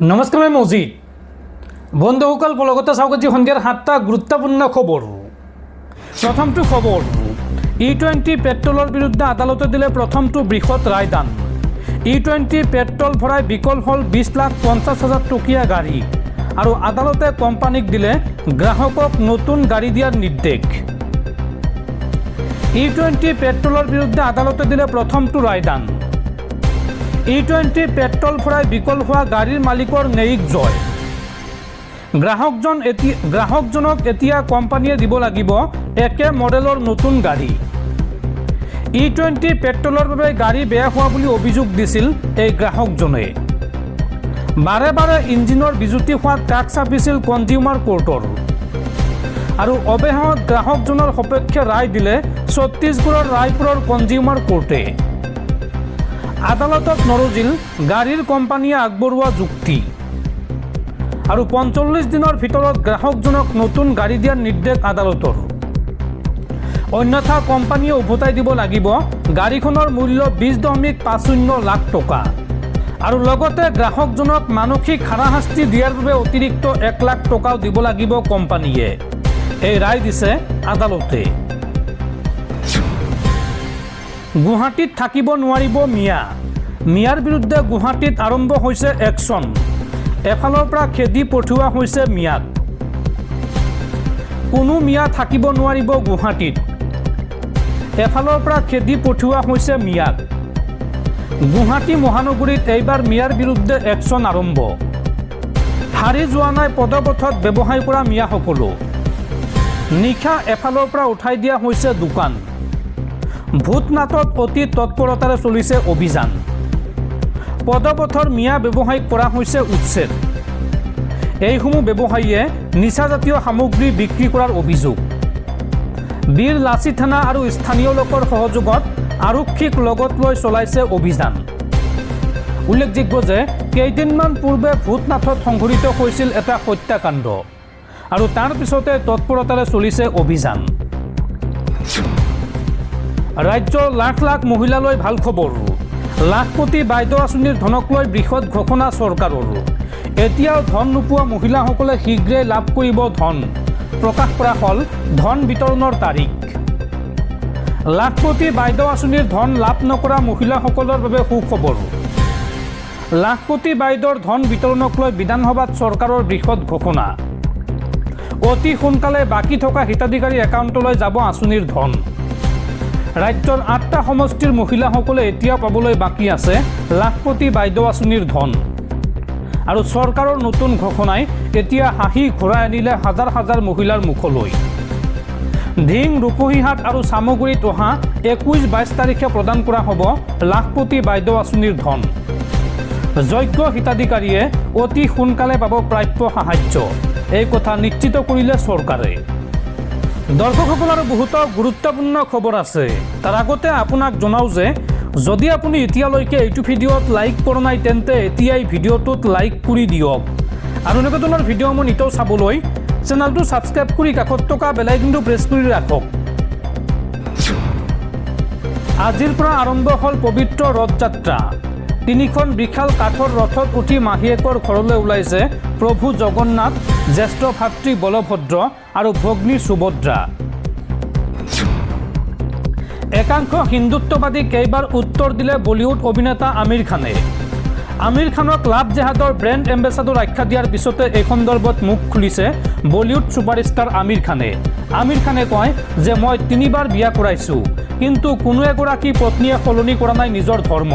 নমস্কাৰ মই মজিদ বন্ধুসকল পলগত চাওক আজি সন্ধিয়াৰ 7টা গুৰুত্বপূৰ্ণ খবৰ। প্ৰথমটো খবৰ E20 পেট্ৰলৰ বিৰুদ্ধে আদালতে দিলে প্ৰথমটো বৃহৎ ৰায়দান। E20 পেট্ৰল ভৰাই বিকল হ'ল 20,50,000 টকীয়া গাড়ী আৰু আদালতে কোম্পানীক দিলে গ্ৰাহকক নতুন গাড়ী দিয়াৰ নিৰ্দেশ। E20 পেট্ৰলৰ বিৰুদ্ধে আদালতে দিলে প্ৰথমটো ৰায়দান। E20 পেট্ৰল ভৰাই বিকল হোৱা গাড়ীৰ মালিকৰ ন্যায়িক জয়। গ্ৰাহকজনক এতিয়া কোম্পানীয়ে দিব লাগিব একে মডেলৰ নতুন গাড়ী। E20 পেট্ৰলৰ বাবে গাড়ী বেয়া হোৱা বুলি অভিযোগ দিছিল এই গ্ৰাহকজনে। বাৰে বাৰে ইঞ্জিনৰ বিজুতি হোৱা ট্ৰাক চাপিছিল কনজিউমাৰ কোৰ্টৰ আৰু অৱশেষত গ্ৰাহকজনৰ সপক্ষে ৰায় দিলে ছত্তীশগড়ৰ ৰায়পুৰৰ কনজিউমাৰ কোৰ্টে। আদালতত নৰজিল গাড়ীৰ কোম্পানীয়ে আগবঢ়োৱা যুক্তি আৰু 45 দিনৰ ভিতৰত গ্ৰাহকজনক নতুন গাড়ী দিয়াৰ নিৰ্দেশ আদালতৰ। অন্যথা কোম্পানীয়ে উভতাই দিব লাগিব গাড়ীখনৰ মূল্য 20.50 লাখ টকা আৰু লগতে গ্ৰাহকজনক মানসিক হাৰাশাস্তি দিয়াৰ বাবে অতিৰিক্ত 1 লাখ টকাও দিব লাগিব কোম্পানীয়ে। এই ৰায় দিছে আদালতে। গুৱাহাটীত থাকিব নোৱাৰিব মিয়াৰ বিৰুদ্ধে গুৱাহাটীত আৰম্ভ হৈছে একশ্যন। এফালৰ পৰা খেদি পঠিওৱা হৈছে মিয়াক। কোনো মিয়া থাকিব নোৱাৰিব গুৱাহাটীত। এফালৰ পৰা খেদি পঠিওৱা হৈছে মিয়াক। গুৱাহাটী মহানগৰীত এইবাৰ মিয়াৰ বিৰুদ্ধে একশ্যন আৰম্ভ। হাৰি যোৱা নাই পদপথত ব্যৱসায় কৰা মিয়াসকলো। নিশা এফালৰ পৰা উঠাই দিয়া হৈছে দোকান। ভূতনাথত অতি তৎপৰতাৰে চলিছে অভিযান। পদপথৰ মিয়া ব্যৱসায়িক কৰা হৈছে উচ্ছেদ। এইসমূহ ব্যৱসায়ীয়ে নিচাজাতীয় সামগ্ৰী বিক্ৰী কৰাৰ অভিযোগ। বীৰ লাচি থানা আৰু স্থানীয় লোকৰ সহযোগত আৰক্ষীক লগত লৈ চলাইছে অভিযান। উল্লেখযোগ্য যে কেইদিনমান পূৰ্বে ভূতনাথত সংঘটিত হৈছিল এটা হত্যাকাণ্ড আৰু তাৰ পিছতে তৎপৰতাৰে চলিছে অভিযান। ৰাজ্যৰ লাখ লাখ মহিলালৈ ভাল খবৰ। লাখপতি বাইদেউ আঁচনিৰ ধনক লৈ বৃহৎ ঘোষণা চৰকাৰৰ। এতিয়াও ধন নোপোৱা মহিলাসকলে শীঘ্ৰেই লাভ কৰিব ধন। প্ৰকাশ কৰা হ'ল ধন বিতৰণৰ তাৰিখ। লাখপতি বাইদেউ আঁচনিৰ ধন লাভ নকৰা মহিলাসকলৰ বাবে সুখবৰ। লাখপতি বাইদেউৰ ধন বিতৰণক লৈ বিধানসভাত চৰকাৰৰ বৃহৎ ঘোষণা। অতি সোনকালে বাকী থকা হিতাধিকাৰী একাউণ্টলৈ যাব আঁচনিৰ ধন। ৰাজ্যৰ 8টা সমষ্টিৰ মহিলাসকলে এতিয়া পাবলৈ বাকী আছে লাখপতি বাইদেউ আঁচনিৰ ধন আৰু চৰকাৰৰ নতুন ঘোষণাই এতিয়া হাঁহি ঘূৰাই আনিলে হাজাৰ হাজাৰ মহিলাৰ মুখলৈ। ধিং, ৰূপহীহাট আৰু চামগুৰিত অহা 21-22 তাৰিখে প্ৰদান কৰা হ'ব লাখপতি বাইদেউ আঁচনিৰ ধন। যোগ্য হিতাধিকাৰীয়ে অতি সোনকালে পাব প্ৰাপ্য সাহায্য। এই কথা নিশ্চিত কৰিলে চৰকাৰে। দৰ্শকসকল আৰু বহুতো গুৰুত্বপূৰ্ণ খবৰ আছে। তাৰ আগতে আপোনাক জনাওঁ যে যদি আপুনি এতিয়ালৈকে এইটো ভিডিঅ'ত লাইক কৰা নাই তেন্তে এতিয়াই ভিডিঅ'টোত লাইক কৰি দিয়ক আৰু এনেকুৱা ধৰণৰ ভিডিঅ'সমূহ নিতৌ চাবলৈ চেনেলটো ছাবস্ক্ৰাইব কৰি কাষত থকা বেল আইকনটো প্ৰেছ কৰি ৰাখক। আজিৰ পৰা আৰম্ভ হ'ল পবিত্ৰ ৰথযাত্ৰা। 3খন বিশাল কাঠৰ ৰথত উঠি মাহীয়েকৰ ঘৰলৈ ওলাইছে প্ৰভু জগন্নাথ, জ্যেষ্ঠ ভাতৃ বলভদ্ৰ আৰু ভগ্নী সুভদ্ৰা। একাংশ হিন্দুত্ববাদীক এইবাৰ উত্তৰ দিলে বলিউড অভিনেতা আমিৰ খানে। আমিৰ খানক লাভ জেহাদৰ ব্ৰেণ্ড এম্বেচাডৰ আখ্যা দিয়াৰ পিছতে এই সন্দৰ্ভত মুখ খুলিছে বলিউড ছুপাৰষ্টাৰ আমিৰ খানে। আমিৰ খানে কয় যে মই 3বাৰ বিয়া কৰাইছোঁ, কিন্তু কোনো এগৰাকী পত্নীয়ে সলনি কৰা নাই নিজৰ ধৰ্ম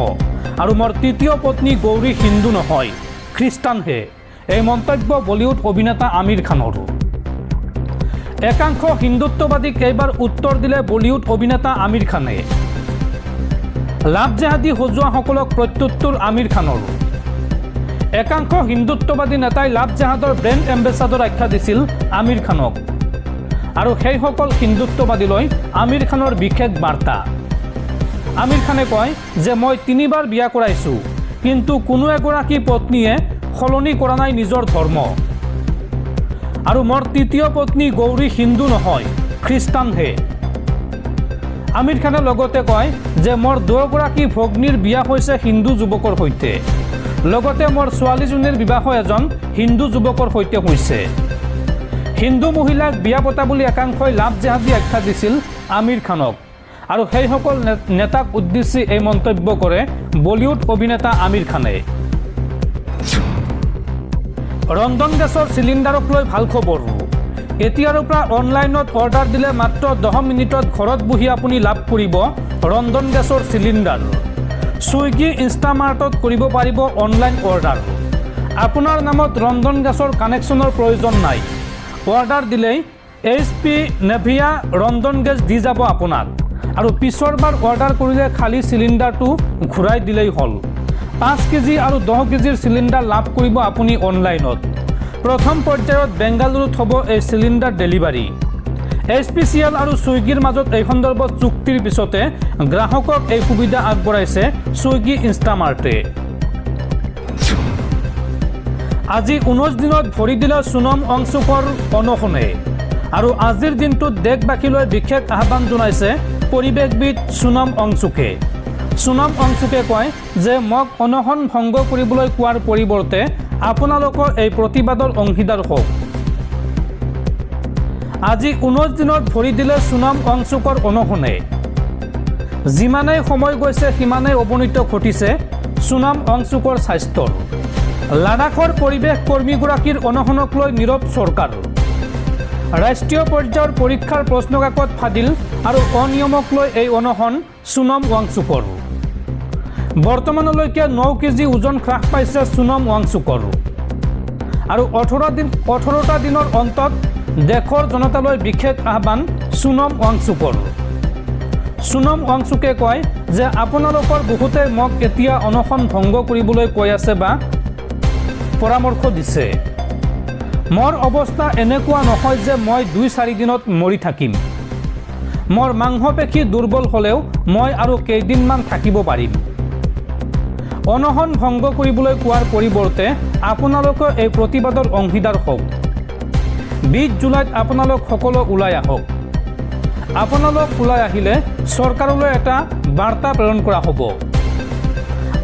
আৰু মোৰ তৃতীয় পত্নী গৌৰী হিন্দু নহয়, খ্ৰীষ্টানহে। এই মন্তব্য বলিউড অভিনেতা আমিৰ খানৰ। একাংশ হিন্দুত্ববাদীক এইবাৰ উত্তৰ দিলে বলিউড অভিনেতা আমিৰ খানে। লাভ জেহাদী সজোৱাসকলক প্ৰত্যুত্তৰ আমিৰ খানৰ। একাংশ হিন্দুত্ববাদী নেতাই লাভ জেহাদৰ ব্ৰেণ্ড এম্বেচাডৰ আখ্যা দিছিল আমিৰ খানক আৰু সেইসকল হিন্দুত্ববাদীলৈ আমিৰ খানৰ বিশেষ বাৰ্তা। আমিৰ খানে কয় যে মই 3বাৰ বিয়া কৰাইছোঁ, কিন্তু কোনো এগৰাকী পত্নীয়ে সলনি কৰা নাই নিজৰ ধৰ্ম আৰু মোৰ তৃতীয় পত্নী গৌৰী হিন্দু নহয়, খ্ৰীষ্টানহে। আমিৰ খানে লগতে কয় যে মোৰ 2গৰাকী ভগ্নীৰ বিয়া হৈছে হিন্দু যুৱকৰ সৈতে লগতে মোৰ ছোৱালীজনীৰ বিবাহ এজন হিন্দু যুৱকৰ সৈতে হৈছে। হিন্দু মহিলাক বিয়া পতা বুলি একাংশই লাভ জেহাদী আখ্যা দিছিল আমিৰ খানক আৰু সেইসকল নেতাক উদ্দেশ্যি এই মন্তব্য কৰে বলিউড অভিনেতা আমিৰ খানে। ৰন্ধন গেছৰ চিলিণ্ডাৰক লৈ ভাল খবৰ। এতিয়াৰ পৰা অনলাইনত অৰ্ডাৰ দিলে মাত্ৰ 10 মিনিটত ঘৰত বহি আপুনি লাভ কৰিব ৰন্ধন গেছৰ চিলিণ্ডাৰ। ছুইগি ইনষ্টামাৰ্টত কৰিব পাৰিব অনলাইন অৰ্ডাৰ। আপোনাৰ নামত ৰন্ধন গেছৰ কানেকশ্যনৰ প্ৰয়োজন নাই। অৰ্ডাৰ দিলেই HP নেভিয়া ৰন্ধন গেছ দি যাব আপোনাক আৰু পিছৰবাৰ অৰ্ডাৰ কৰিলে খালী চিলিণ্ডাৰটো ঘূৰাই দিলেই হ'ল। 5 কেজি আৰু 10 কেজিৰ চিলিণ্ডাৰ লাভ কৰিব আপুনি অনলাইনত। প্ৰথম পৰ্যায়ত বেংগালুৰুত হ'ব এই চিলিণ্ডাৰ ডেলিভাৰী। HPCL আৰু ছুইগিৰ মাজত এই সন্দৰ্ভত চুক্তিৰ পিছতে গ্ৰাহকক এই সুবিধা আগবঢ়াইছে ছুইগি ইনষ্টামাৰ্টে। আজি 19 দিনত ভৰি দিলে সোনম ৱাংচুকৰ অনশনে আৰু আজিৰ দিনটোত দেশবাসীলৈ বিশেষ আহ্বান জনাইছে পৰিৱেশবিদ সোনম ৱাংচুকে। সোনম ৱাংচুকে কয় যে মোক অনশন ভংগ কৰিবলৈ কোৱাৰ পৰিৱৰ্তে আপোনালোকৰ এই প্ৰতিবাদৰ অংশীদাৰ হওক। আজি 19 দিনত ভৰি দিলে সোনম ৱাংচুকৰ অনশনে। যিমানেই সময় গৈছে সিমানেই অৱনতি ঘটিছে সোনম ৱাংচুকৰ স্বাস্থ্যৰ। লাডাখৰ পৰিৱেশ কৰ্মীগৰাকীৰ অনশনক লৈ নীৰৱ চৰকাৰ। ৰাষ্ট্ৰীয় পৰ্যায়ৰ পৰীক্ষাৰ প্ৰশ্নকাকত ফাদিল আৰু অনিয়মক লৈ এই অনশন সোনম ৱাংচুকৰ। বৰ্তমানলৈকে 9 কেজি ওজন হ্ৰাস পাইছে সোনম ৱাংচুকৰ আৰু 18টা দিনৰ অন্তত দেশৰ জনতালৈ বিশেষ আহ্বান সোনম ৱাংচুকৰ। সোনম ৱাংচুকে কয় যে আপোনালোকৰ বহুতে মোক এতিয়া অনশন ভংগ কৰিবলৈ কৈ আছে বা পৰামৰ্শ দিছে। মোৰ অৱস্থা এনেকুৱা নহয় যে মই 2-4 দিনত মৰি থাকিম। মোৰ মাংসপেশী দুৰ্বল হ'লেও মই আৰু কেইদিনমান থাকিব পাৰিম। অনশন ভংগ কৰিবলৈ কোৱাৰ পৰিৱৰ্তে আপোনালোকে এই প্ৰতিবাদৰ অংশীদাৰ হওক। 20 জুলাইত আপোনালোক সকলো ওলাই আহক। আপোনালোক ওলাই আহিলে চৰকাৰলৈ এটা বাৰ্তা প্ৰেৰণ কৰা হ'ব।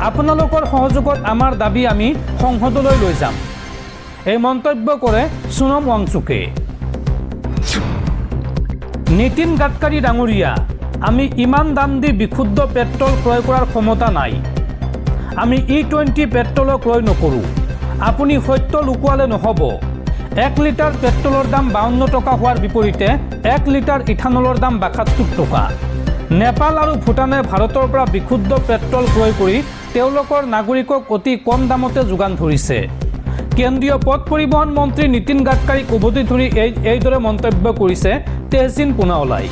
আপোনালোকৰ সহযোগত আমাৰ দাবী আমি সংসদলৈ লৈ যাম। এই মন্তব্য কৰে সোনম ৱাংচুকে। নীতিন গাডকাৰী ডাঙৰীয়া, আমি ইমান দাম দি বিশুদ্ধ পেট্ৰল ক্ৰয় কৰাৰ ক্ষমতা নাই। আমি E20 পেট্ৰলো ক্ৰয় নকৰোঁ। আপুনি সত্য লুকুৱালে নহ'ব। 1 লিটাৰ পেট্ৰলৰ দাম 52 টকা হোৱাৰ বিপৰীতে 1 লিটাৰ ইথানলৰ দাম 72 টকা। নেপাল আৰু ভূটানে ভাৰতৰ পৰা বিশুদ্ধ পেট্ৰল ক্ৰয় কৰি তেওঁলোকৰ নাগৰিকক অতি কম দামতে যোগান ধৰিছে। কেন্দ্ৰীয় পথ পৰিবহণ মন্ত্ৰী নীতিন গাডকাৰীক উভতি ধৰি এইদৰে মন্তব্য কৰিছে তেহচিন পুনাৱালাই।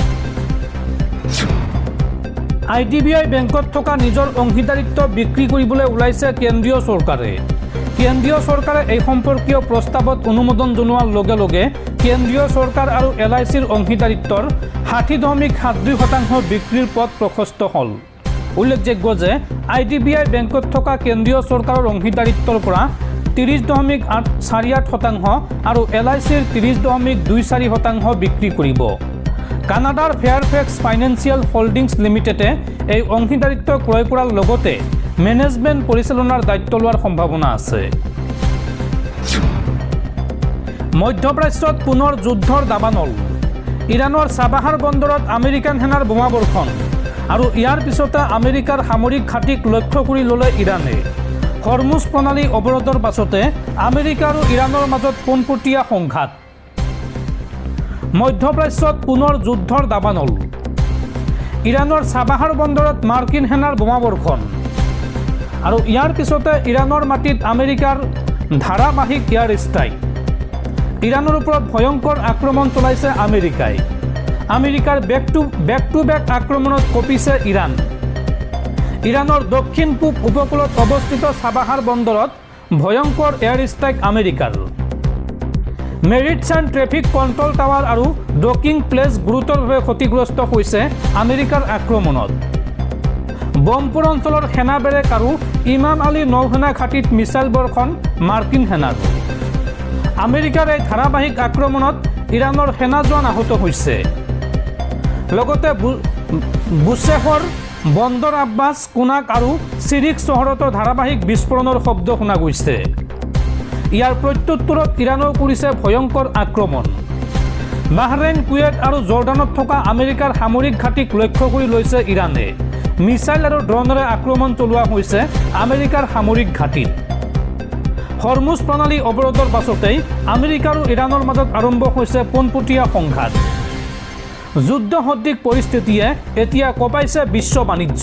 IDBI বেংকত থকা নিজৰ অংশীদাৰিত্ব বিক্ৰী কৰিবলৈ ওলাইছে কেন্দ্ৰীয় চৰকাৰে। কেন্দ্ৰীয় চৰকাৰে এই সম্পৰ্কীয় প্ৰস্তাৱত অনুমোদন জনোৱাৰ লগে লগে কেন্দ্ৰীয় চৰকাৰ আৰু LICৰ অংশীদাৰিত্বৰ 60.72% বিক্ৰীৰ পথ প্ৰশস্ত হ'ল। উল্লেখযোগ্য যে IDBI বেংকত থকা কেন্দ্ৰীয় চৰকাৰৰ অংশীদাৰিত্বৰ পৰা 30.48% আৰু LICৰ 30.24% বিক্ৰী কৰিব। কানাডাৰ ফেয়াৰফেক্স ফাইনেন্সিয়েল হোল্ডিংছ লিমিটেডে এই অংশীদাৰিত্ব ক্ৰয় কৰাৰ লগতে মেনেজমেণ্ট পৰিচালনাৰ দায়িত্ব লোৱাৰ সম্ভাৱনা আছে। মধ্যপ্ৰাচ্যত পুনৰ যুদ্ধৰ দাবানল। ইৰাণৰ চাবাহাৰ বন্দৰত আমেৰিকান সেনাৰ বোমাবৰ্ষণ আৰু ইয়াৰ পিছতে আমেৰিকাৰ সামৰিক ঘাটিক লক্ষ্য কৰি ল'লে ইৰাণে। হৰমুজ প্ৰণালী অৱৰোধৰ পাছতে আমেৰিকা আৰু ইৰাণৰ মাজত পোনপটীয়া সংঘাত। মধ্যপ্ৰাচ্যত পুনৰ যুদ্ধৰ দাবানল। ইৰাণৰ চাবাহাৰ বন্দৰত মাৰ্কিন সেনাৰ বোমাবৰ্ষণ আৰু ইয়াৰ পিছতে ইৰাণৰ মাটিত আমেৰিকাৰ ধাৰাবাহিক এয়াৰ ষ্ট্ৰাইক। ইৰাণৰ ওপৰত ভয়ংকৰ আক্ৰমণ চলাইছে আমেৰিকাই। আমেৰিকাৰ বেক টু বেক আক্ৰমণত কঁপিছে ইৰাণ। ইৰাণৰ দক্ষিণ পূব উপকূলত অৱস্থিত চাবাহাৰ বন্দৰত ভয়ংকৰ এয়াৰ ষ্ট্ৰাইক আমেৰিকাৰ। মেৰিটছাইন ট্ৰেফিক কণ্ট্ৰল টাৱাৰ আৰু ডকিং প্লেচ গুৰুতৰভাৱে ক্ষতিগ্ৰস্ত হৈছে আমেৰিকাৰ আক্ৰমণত। বমপুৰ অঞ্চলৰ সেনা বেৰেক আৰু ইমাম আলী নৌসেনা ঘাটিত মিছাইল বৰ্ষণ মাৰ্কিন সেনাৰ। আমেৰিকাৰ এই ধাৰাবাহিক আক্ৰমণত ইৰাণৰ সেনা জোৱান আহত হৈছে। লগতে বুশ্বেহৰ বন্দৰ আব্বাছ, কোনাক আৰু চিৰিক চহৰতো ধাৰাবাহিক বিস্ফোৰণৰ শব্দ শুনা গৈছে। ইয়াৰ প্ৰত্যুত্তৰত ইৰাণেও কৰিছে ভয়ংকৰ আক্ৰমণ। বাহৰেইন, কুৱেইট আৰু জৰ্ডানত থকা আমেৰিকাৰ সামৰিক ঘাটিক লক্ষ্য কৰি লৈছে ইৰাণে। মিছাইল আৰু ড্ৰোনেৰে আক্ৰমণ চলোৱা হৈছে আমেৰিকাৰ সামৰিক ঘাটিত। হৰমুজ প্ৰণালী অৱৰোধৰ পাছতেই আমেৰিকা আৰু ইৰাণৰ মাজত আৰম্ভ হৈছে পোনপটীয়া সংঘাত। যুদ্ধ সদৃশ পৰিস্থিতিয়ে এতিয়া কঁপাইছে বিশ্ব বাণিজ্য।